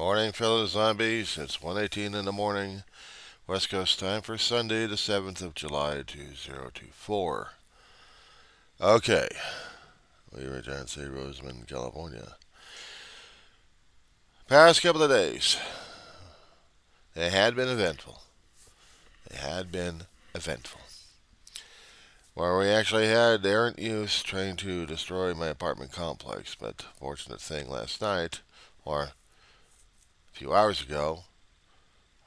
Morning, fellow zombies. It's 1:18 in the morning, West Coast time for Sunday, the 7th of July, 2024. Okay, we were at St. Rosamond, California. Past couple of days, they had been eventful. They had been eventful. Where we actually had errant youths trying to destroy my apartment complex, but fortunate thing last night, or a few hours ago,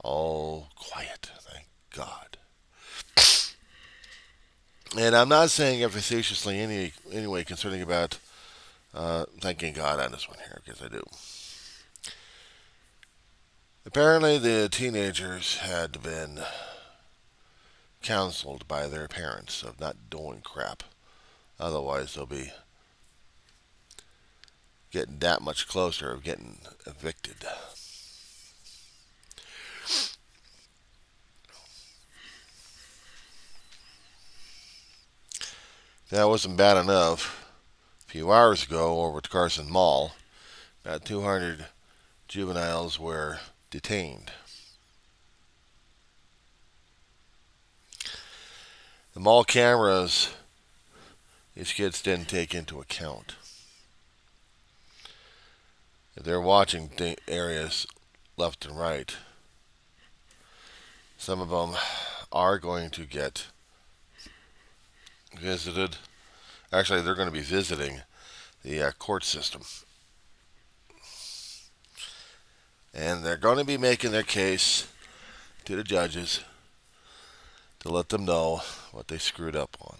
all quiet, thank God. And I'm not saying it facetiously anyway concerning about thanking God on this one here, because I do. Apparently, the teenagers had been counseled by their parents of not doing crap. Otherwise, they'll be getting that much closer of getting evicted. That wasn't bad enough. A few hours ago, over at Carson Mall, about 200 juveniles were detained. The mall cameras, these kids didn't take into account. If they're watching areas left and right, some of them are going to get visited. Actually, they're going to be visiting the court system. And they're going to be making their case to the judges to let them know what they screwed up on.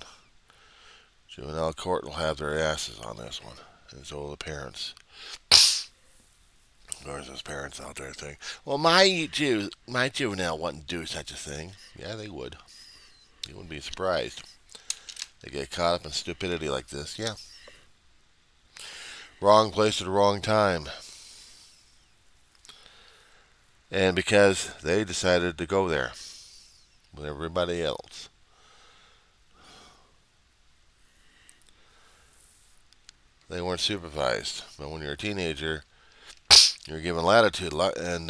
Juvenile court will have their asses on this one. And so will the parents. There's those parents out there think, well, my juvenile wouldn't do such a thing. Yeah, they would. You wouldn't be surprised. They get caught up in stupidity like this. Yeah. Wrong place at the wrong time. And because they decided to go there with everybody else. They weren't supervised. But when you're a teenager, you're given latitude, and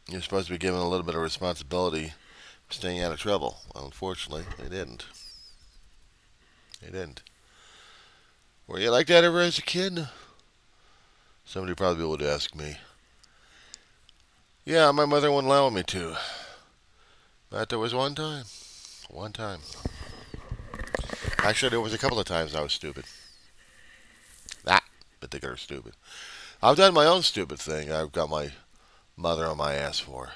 you're supposed to be given a little bit of responsibility for staying out of trouble. Well, unfortunately, they didn't. They didn't. Were you like that ever as a kid? Somebody probably would ask me. Yeah, my mother wouldn't allow me to. But there was one time. One time. Actually, there was a couple of times I was stupid. That particular stupid. I've done my own stupid thing. I've got my mother on my ass for.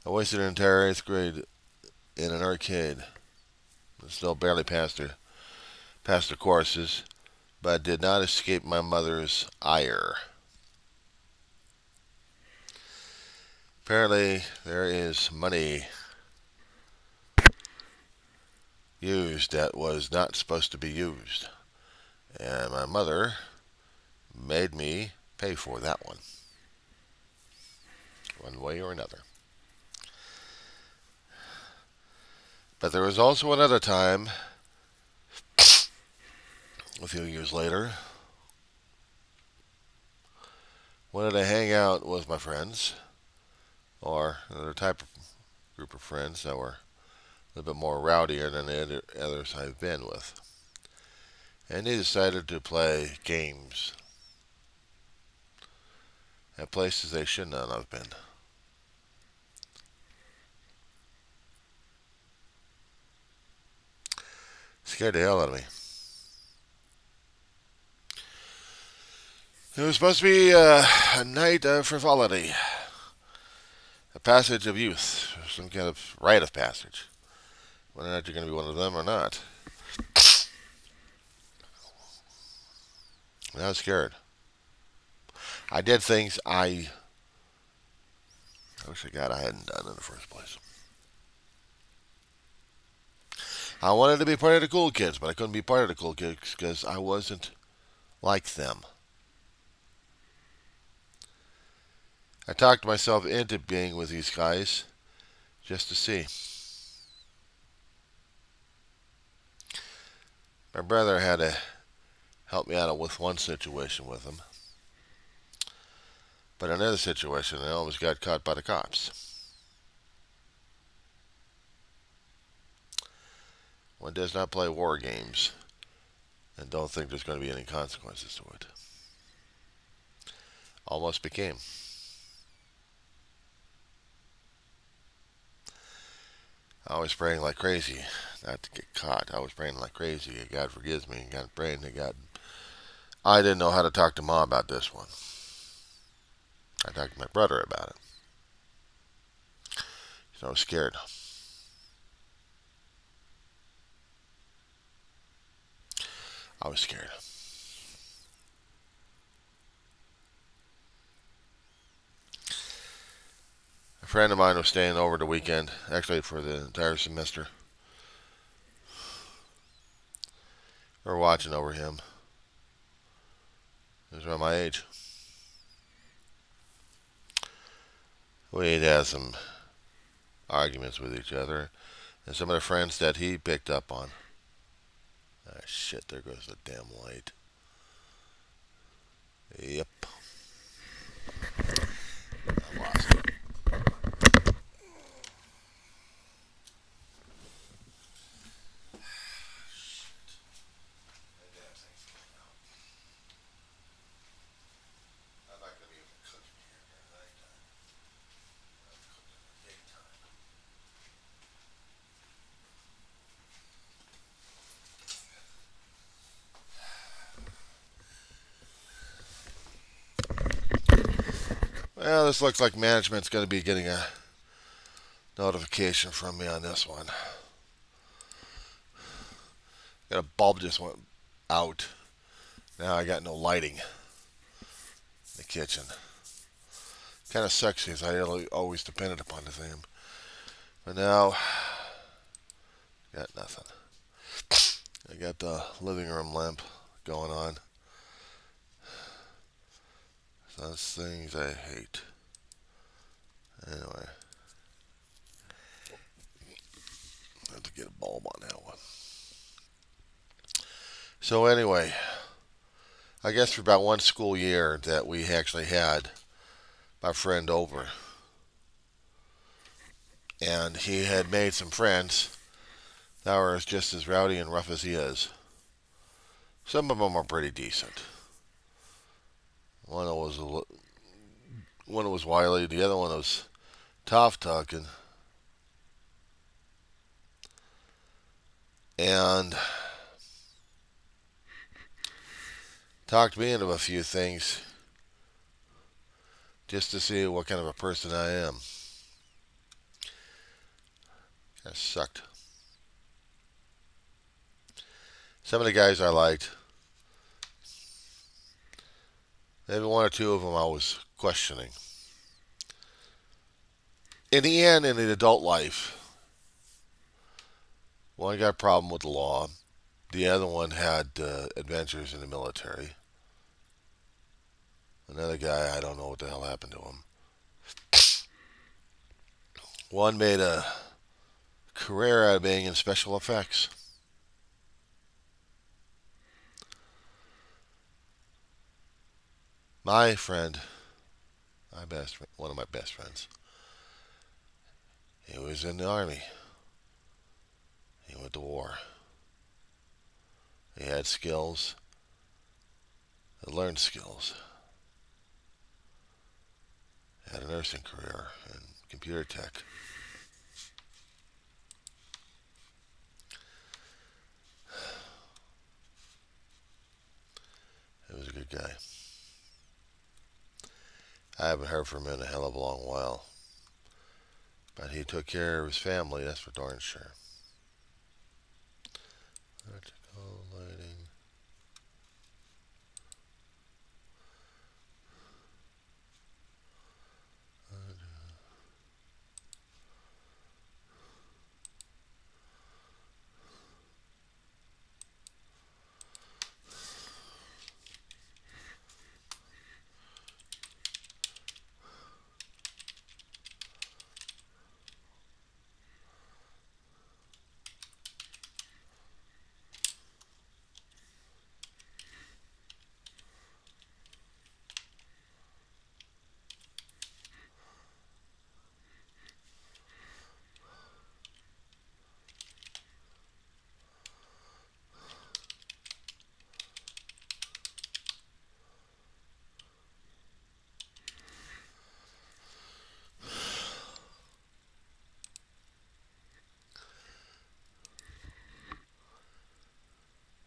I wasted an entire 8th grade in an arcade. Still barely passed the courses, but did not escape my mother's ire. Apparently, there is money used that was not supposed to be used. And my mother made me pay for that one way or another. But there was also another time, a few years later, wanted to hang out with my friends, or another type of group of friends that were a little bit more rowdier than the others I've been with. And they decided to play games at places they should not have been. Scared the hell out of me. It was supposed to be a night of frivolity, a passage of youth, some kind of rite of passage. Whether or not you're going to be one of them or not. I was scared. I did things I wish to God I hadn't done in the first place. I wanted to be part of the cool kids, but I couldn't be part of the cool kids because I wasn't like them. I talked myself into being with these guys just to see. My brother had to help me out with one situation with him. But another situation, I almost got caught by the cops. One does not play war games and don't think there's going to be any consequences to it. Almost became. I was praying like crazy not to get caught. I was praying like crazy. God forgives me. God praying to God. I didn't know how to talk to Mom about this one. I talked to my brother about it. So I was scared. I was scared. A friend of mine was staying over the weekend, actually for the entire semester. We were watching over him. He was around my age. We'd had some arguments with each other, and some of the friends that he picked up on. Ah, shit, there goes the damn light. Yep. I lost it. I'm not going to be able to cook here during the nighttime. I'm cooking in the daytime. Well, this looks like management's going to be getting a notification from me on this one. Got a bulb just went out. Now I got no lighting in the kitchen. Kind of sucks because I always depended upon the thing. But now, got nothing. I got the living room lamp going on. Those things I hate. Anyway, I have to get a bulb on that one. So anyway, I guess for about one school year that we actually had my friend over. And he had made some friends that were just as rowdy and rough as he is. Some of them are pretty decent. One was wily, the other one was tough talking. And talked me into a few things just to see what kind of a person I am. Kind of sucked. Some of the guys I liked, maybe one or two of them I was questioning. In the end, in the adult life, one got a problem with the law. The other one had adventures in the military. Another guy, I don't know what the hell happened to him. One made a career out of being in special effects. My friend, one of my best friends, he was in the army. He went to war. He had skills. He learned skills. He had a nursing career in computer tech. He was a good guy. I haven't heard from him in a hell of a long while. But he took care of his family, that's for darn sure. Electrical lighting.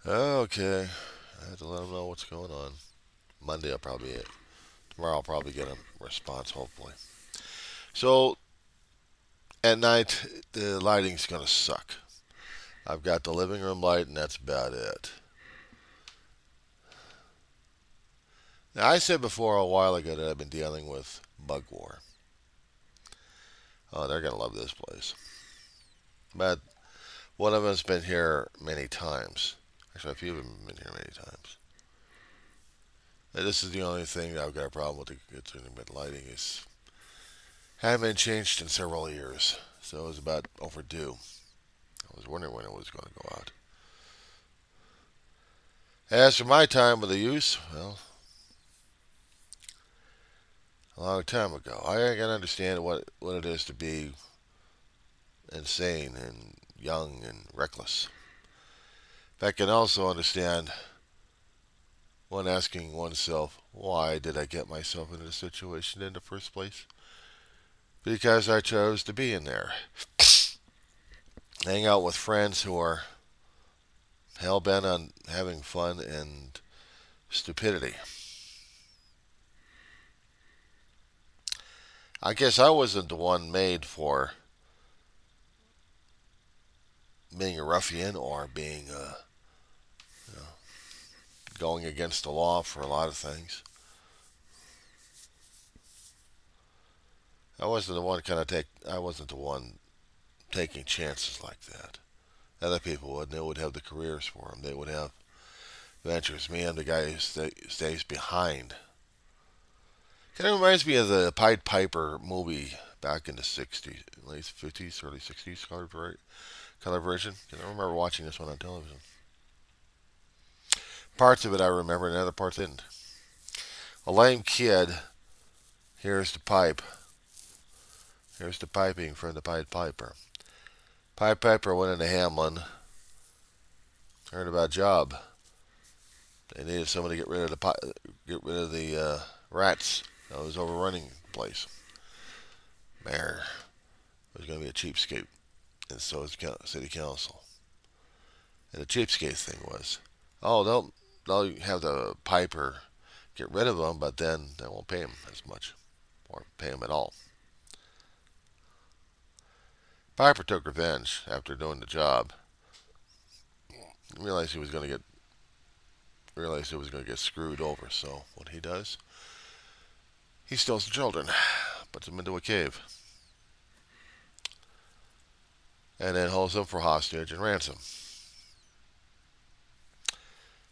Okay. I have to let them know what's going on. Monday I'll probably tomorrow I'll probably get a response hopefully. So at night the lighting's gonna suck. I've got the living room light and that's about it. Now I said before a while ago that I've been dealing with bug war. Oh, they're gonna love this place. But one of them's been here many times. Actually, a few of them have been here many times. And this is the only thing I've got a problem with the lighting is haven't been changed in several years, so it was about overdue. I was wondering when it was going to go out. As for my time with the use, well, a long time ago. I can understand what it is to be insane and young and reckless. But I can also understand one asking oneself, why did I get myself into this situation in the first place? Because I chose to be in there. Hang out with friends who are hell bent on having fun and stupidity. I guess I wasn't the one made for being a ruffian or being you know, going against the law for a lot of things. I wasn't the one kind of take. I wasn't the one taking chances like that. Other people would. They would have the careers for them. They would have ventures. Me, I'm the guy who stays behind. Kind of reminds me of the Pied Piper movie back in the '60s, late '50s, early '60s, color version. I remember watching this one on television. Parts of it I remember, and other parts didn't. A lame kid hears the pipe. Here's the piping from the Pied Piper. Pied Piper went into Hamlin, heard about a job. They needed someone to get rid of the rats that was overrunning the place. Mayor was going to be a cheapskate, and so was city council. And the cheapskate thing was, oh, they'll have the Piper get rid of them, but then they won't pay him as much, or pay him at all. Piper took revenge after doing the job. Realized he was going to get realized he was going to get screwed over. So what he does, he steals the children, puts them into a cave, and then holds them for hostage and ransom.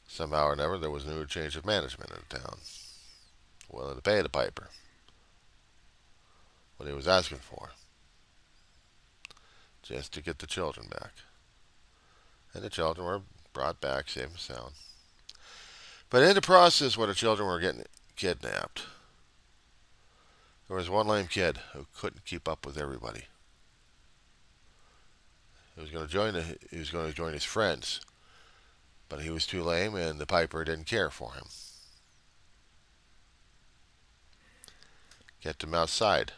Somehow or another, there was a new change of management in the town, willing to pay the Piper what he was asking for, just to get the children back. And the children were brought back safe and sound. But in the process, where the children were getting kidnapped, there was one lame kid who couldn't keep up with everybody. He was going to join his friends, but he was too lame, and the Piper didn't care for him. Kept him outside,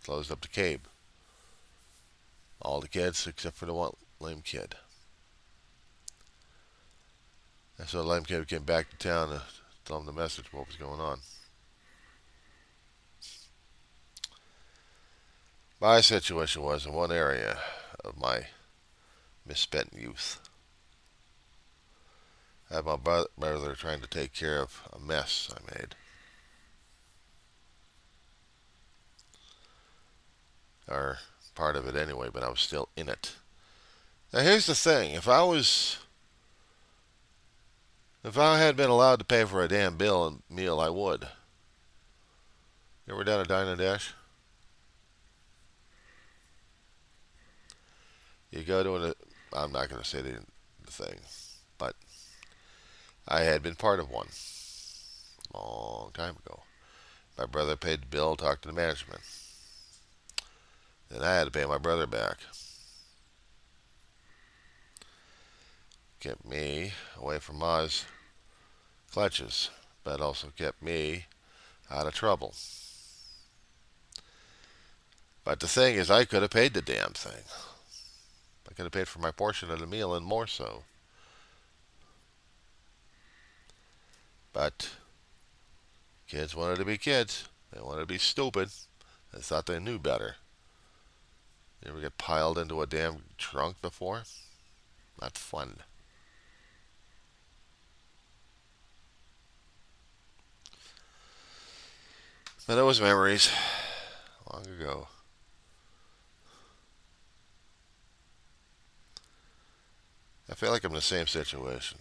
closed up the cave. All the kids except for the one lame kid. And so the lame kid came back to town to tell him the message of what was going on. My situation was in one area of my misspent youth. I had my brother trying to take care of a mess I made. Or part of it anyway, but I was still in it. Now here's the thing, if I had been allowed to pay for a damn meal, I would. You ever done a dine and dash? You go to I'm not going to say the thing, but I had been part of one a long time ago. My brother paid the bill, talked to the management. Then I had to pay my brother back. Kept me away from Ma's clutches, but also kept me out of trouble. But the thing is, I could have paid the damn thing. I could have paid for my portion of the meal and more so. But kids wanted to be kids. They wanted to be stupid. They thought they knew better. You ever get piled into a damn trunk before? Not fun. But it was memories long ago. I feel like I'm in the same situation.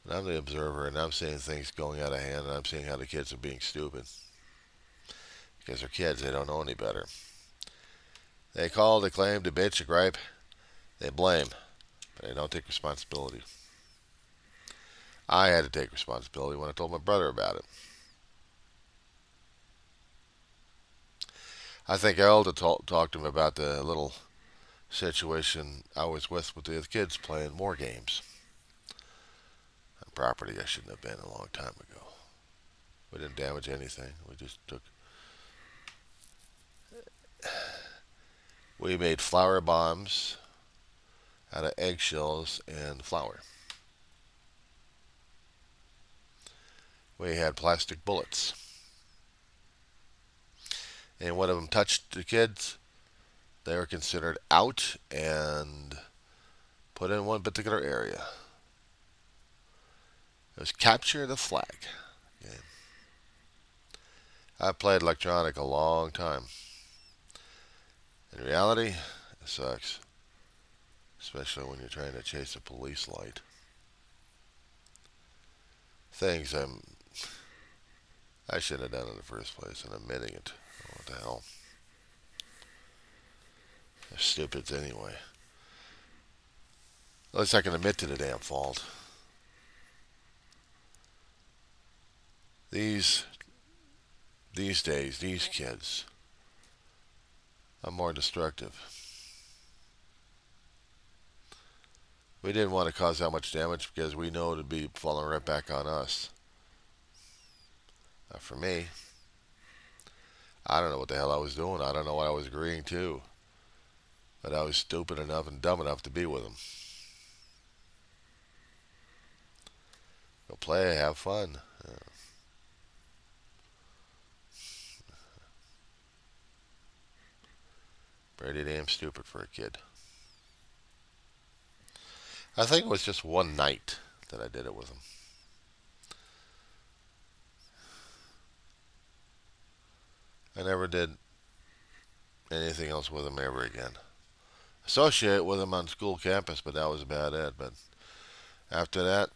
And I'm the observer, and I'm seeing things going out of hand, and I'm seeing how the kids are being stupid. Because they're kids, they don't know any better. They call, they claim, they bitch, they gripe, they blame, but they don't take responsibility. I had to take responsibility when I told my brother about it. I think Elda talked to him about the little situation I was with the kids playing war games on property I shouldn't have been a long time ago. We didn't damage anything. We made flour bombs out of eggshells and flour. We had plastic bullets. And one of them touched the kids, they were considered out and put in one particular area. It was capture the flag game. I played electronic a long time. In reality, it sucks. Especially when you're trying to chase a police light. Things I shouldn't have done in the first place, and I'm admitting it. What the hell? They're stupids anyway. At least I can admit to the damn fault. These days, these kids are more destructive. We didn't want to cause that much damage because we know it'd be falling right back on us. For me, I don't know what the hell I was doing. I don't know what I was agreeing to. But I was stupid enough and dumb enough to be with them. Go play, have fun. Pretty damn stupid for a kid. I think it was just one night that I did it with them. I never did anything else with them ever again. Associate with them on school campus, but that was about it. But after that,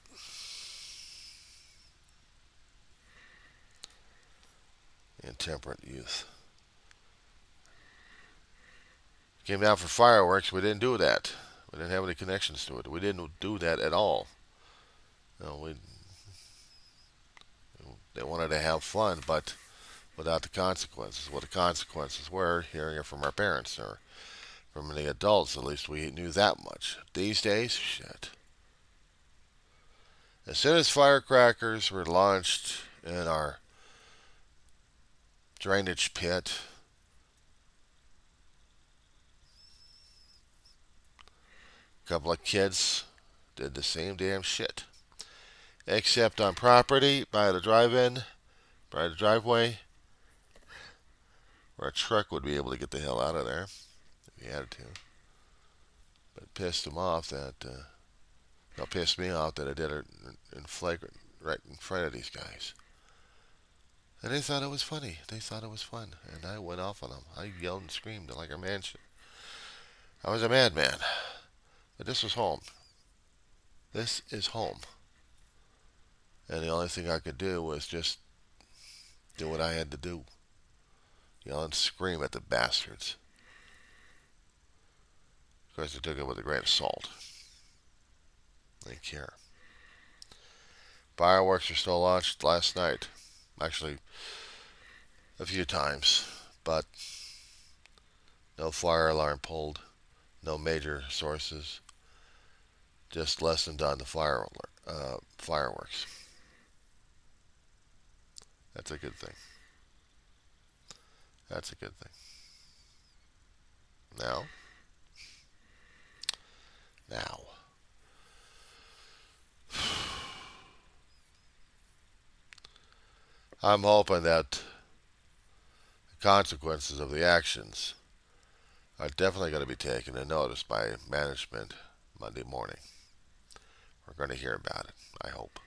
intemperate youth. Came down for fireworks. We didn't do that. We didn't have any connections to it. We didn't do that at all. No, they wanted to have fun, but without the consequences. What the consequences were, hearing it from our parents or from the adults. At least we knew that much. These days, shit. As soon as firecrackers were launched in our drainage pit, a couple of kids did the same damn shit. Except on property, by the drive-in, by the driveway, where a truck would be able to get the hell out of there if he had to. But it pissed him off that, pissed me off that I did it in flagrant, right in front of these guys. And they thought it was funny. They thought it was fun. And I went off on them. I yelled and screamed like a man should. I was a madman. But this was home. This is home. And the only thing I could do was just do what I had to do. Yell and scream at the bastards. Of course, they took it with a grain of salt. They didn't care. Fireworks were still launched last night. Actually, a few times. But no fire alarm pulled. No major sources. Just lessened on the fireworks. That's a good thing. That's a good thing. Now, I'm hoping that the consequences of the actions are definitely going to be taken and noticed by management Monday morning. We're going to hear about it, I hope.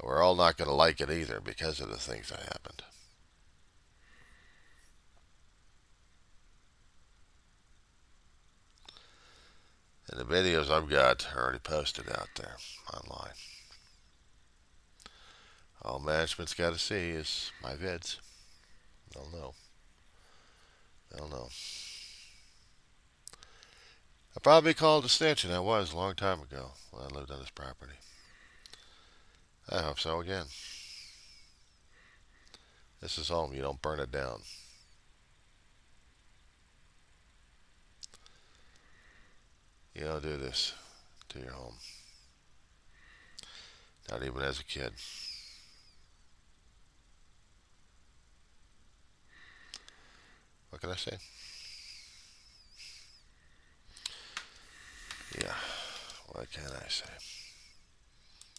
And we're all not going to like it either because of the things that happened. And the videos I've got are already posted out there online. All management's got to see is my vids. They'll know. They'll know. I'll probably be called a snitch, and I was a long time ago when I lived on this property. I hope so again. This is home. You don't burn it down. You don't do this to your home. Not even as a kid. What can I say? Yeah, what can I say?